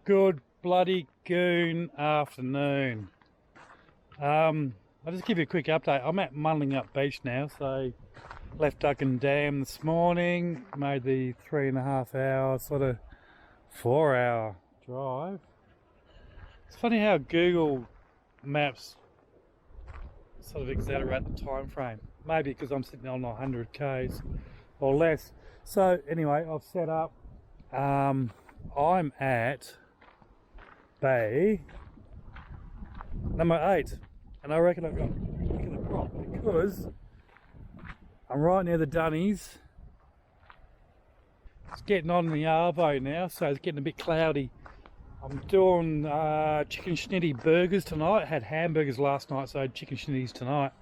Good bloody goon afternoon. I'll just give you a quick update. I'm at Munglinup Beach now, so left Duckin Dam this morning, made the 3.5 hour, sort of 4 hour drive. It's funny how Google Maps sort of exaggerate the time frame. Maybe because I'm sitting on 100 k's or less. So anyway, I've set up. I'm at bay number 8, and I reckon I've got pick of the crop because I'm right near the Dunnies. It's getting on the arvo now, so it's getting a bit cloudy. I'm doing chicken schnitty burgers tonight. I had hamburgers last night, so I had chicken schnitties tonight.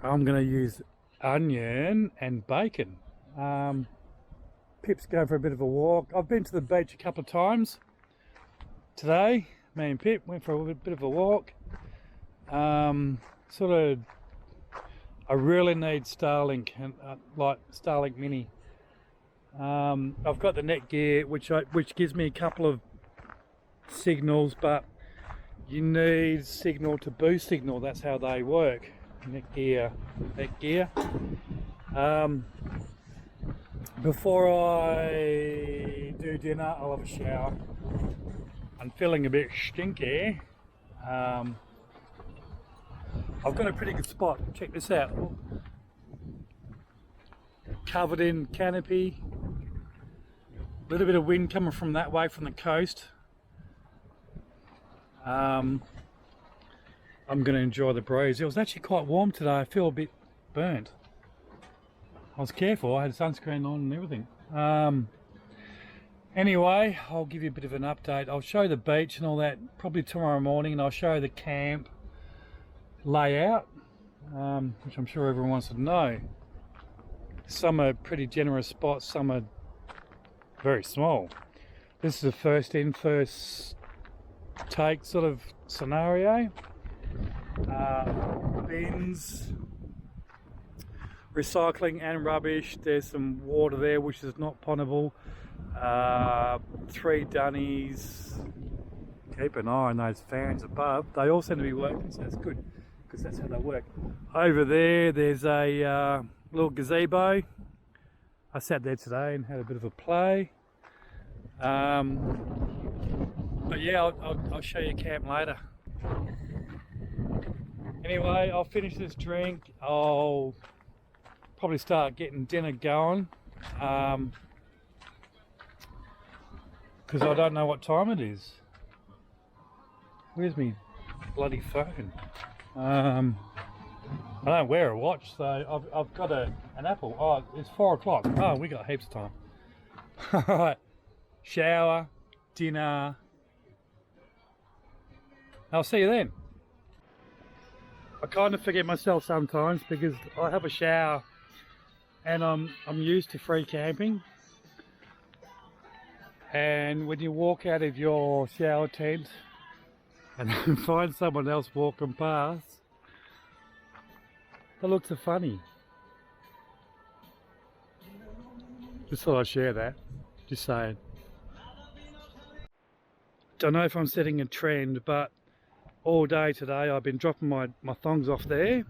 I'm going to use onion and bacon. Pip's going for a bit of a walk. I've been to the beach a couple of times today. Me and Pip went for a bit of a walk. Sort of, I really need Starlink, and like Starlink Mini. I've got the Netgear, which gives me a couple of signals, but you need signal to boost signal. That's how they work. Netgear. Before I do dinner, I'll have a shower. I'm feeling a bit stinky. I've got a pretty good spot. Check this out. Covered in canopy. A little bit of wind coming from that way, from the coast. I'm going to enjoy the breeze. It was actually quite warm today. I feel a bit burnt. I was careful. I had sunscreen on and everything. Anyway, I'll give you a bit of an update. I'll show the beach and all that probably tomorrow morning, and I'll show the camp layout, which I'm sure everyone wants to know. Some are pretty generous spots, some are very small. This is a first in, first take sort of scenario. Bins, recycling and rubbish. There's some water there which is not potable. 3 dunnies. Keep an eye on those fans above. They all seem to be working, so that's good, because that's how they work. Over there's a little gazebo. I sat there today and had a bit of a play. But yeah, I'll show you camp later. Anyway, I'll finish this drink. I'll probably start getting dinner going, because I don't know what time it is. Where's my bloody phone? I don't wear a watch, so I've got an Apple. Oh, it's 4 o'clock. Oh, we got heaps of time. Alright, shower, dinner. I'll see you then. I kind of forget myself sometimes because I have a shower and I'm used to free camping. And when you walk out of your shower tent and then find someone else walking past, that looks funny. Just thought I'd share that. Just saying. Don't know if I'm setting a trend, but all day today I've been dropping my thongs off there,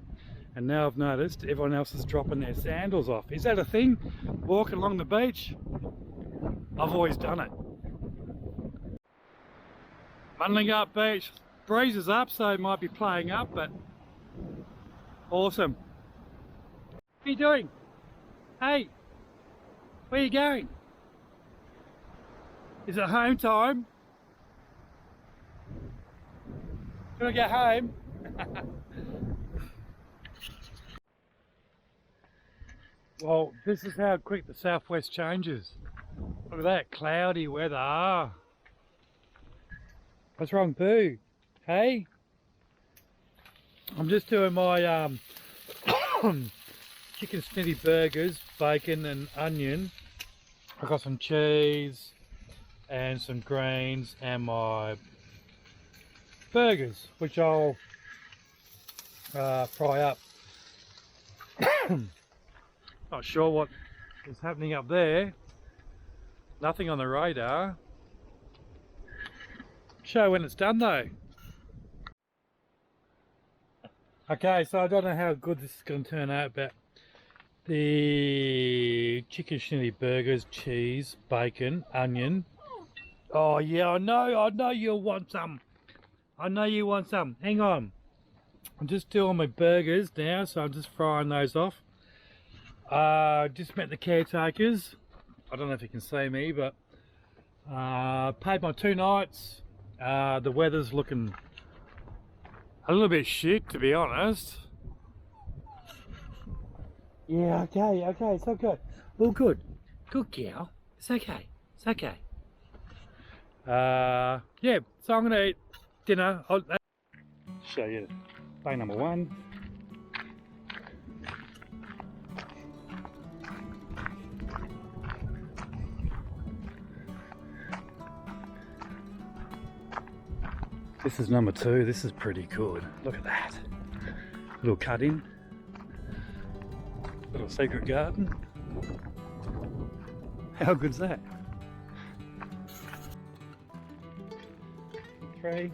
and now I've noticed everyone else is dropping their sandals off. Is that a thing? Walking along the beach? I've always done it. Munglinup Beach. Breeze is up, so it might be playing up, but awesome. What are you doing? Hey, where are you going? Is it home time? Gonna get home. Well, this is how quick the southwest changes. Look at that, cloudy weather. What's wrong, Pooh? Hey? I'm just doing my chicken snitty burgers, bacon and onion. I've got some cheese and some greens and my burgers, which I'll fry up. Not sure what is happening up there. Nothing on the radar. Show when it's done though. Okay, so I don't know how good this is going to turn out, but the chicken shinny burgers, cheese, bacon, onion. Oh yeah, I know you want some. I know you want some. Hang on. I'm just doing my burgers now, so I'm just frying those off. Just met the caretakers. I don't know if you can see me, but paid my 2 nights. The weather's looking a little bit shit, to be honest. Yeah, okay, it's okay. All good. Good girl. It's okay. It's okay. Yeah, so I'm gonna eat dinner. I'll show you day number 1. This is number 2. This is pretty good. Look at that. Little cut in. Little secret garden. How good's that? 3,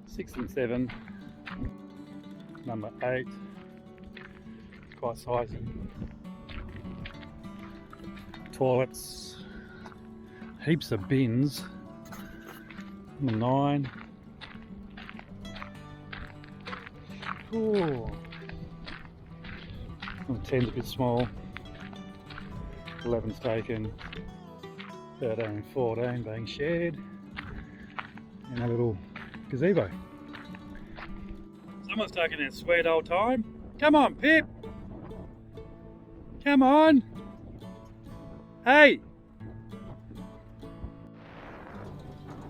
6 and 7. Number 8. Quite sizey. Toilets. Heaps of bins. Number 9. Oh. Number 10's a bit small. 11's taken. 13 and 14 being shared. And a little gazebo. Someone's taking their sweet old time. Come on, Pip! Come on! Hey!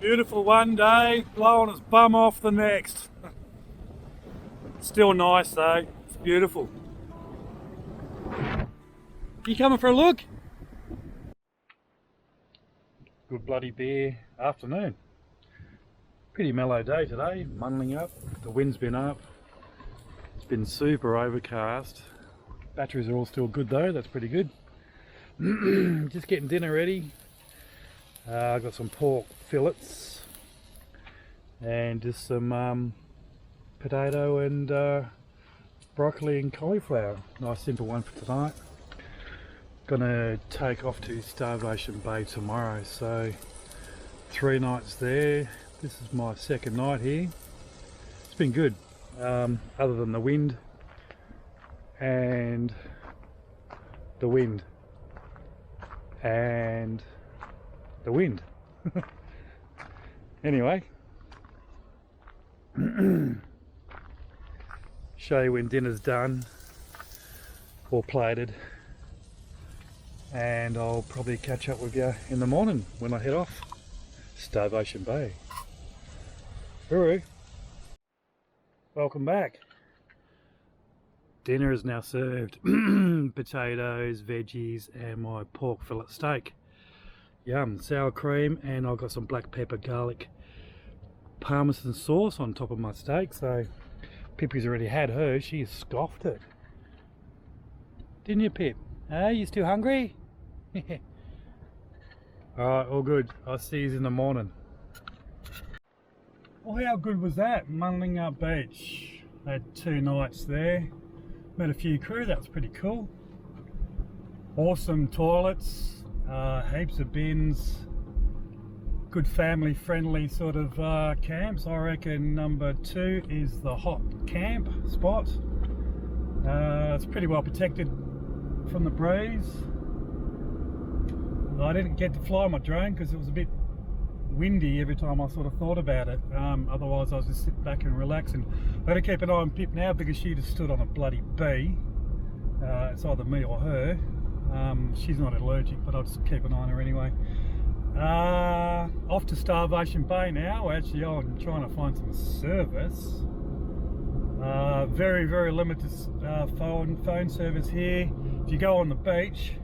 Beautiful one day, blowing his bum off the next. Still nice though, it's beautiful. You coming for a look? Good bloody beer afternoon. Pretty mellow day today, muddling up. The wind's been up. It's been super overcast. Batteries are all still good though, that's pretty good. Just getting dinner ready. I've got some pork fillets and just some potato and broccoli and cauliflower. Nice simple one for tonight. Gonna take off to Starvation Bay tomorrow, so 3 nights there. This is my 2nd night here. It's been good, other than the wind and the wind and the wind. Anyway, show you when dinner's done or plated, and I'll probably catch up with you in the morning when I head off Starvation Bay. Hooroo! Welcome back. Dinner is now served. Potatoes, veggies and my pork fillet steak. Yum, sour cream, and I've got some black pepper garlic parmesan sauce on top of my steak. So Pippi's already had hers, she scoffed it. Didn't you, Pip? Hey, you still hungry? Alright, all good. I'll see you in the morning. Well, how good was that? Munglinup Beach. I had 2 nights there. Met a few crew, that was pretty cool. Awesome toilets. Heaps of bins, good family friendly sort of camps. I reckon number 2 is the hot camp spot. It's pretty well protected from the breeze. I didn't get to fly my drone because it was a bit windy every time I sort of thought about it. Otherwise I was just sitting back and relaxing. I got to keep an eye on Pip now because she just stood on a bloody bee. It's either me or her. She's not allergic, but I'll just keep an eye on her anyway. Off to Starvation Bay now. Actually, I'm trying to find some service. Very, very limited phone service here. If you go on the beach,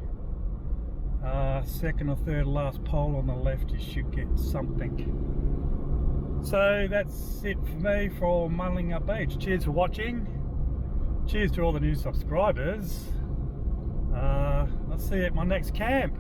2nd or 3rd last pole on the left, you should get something. So that's it for me for Munglinup Beach. Cheers for watching. Cheers to all the new subscribers. I'll see you at my next camp.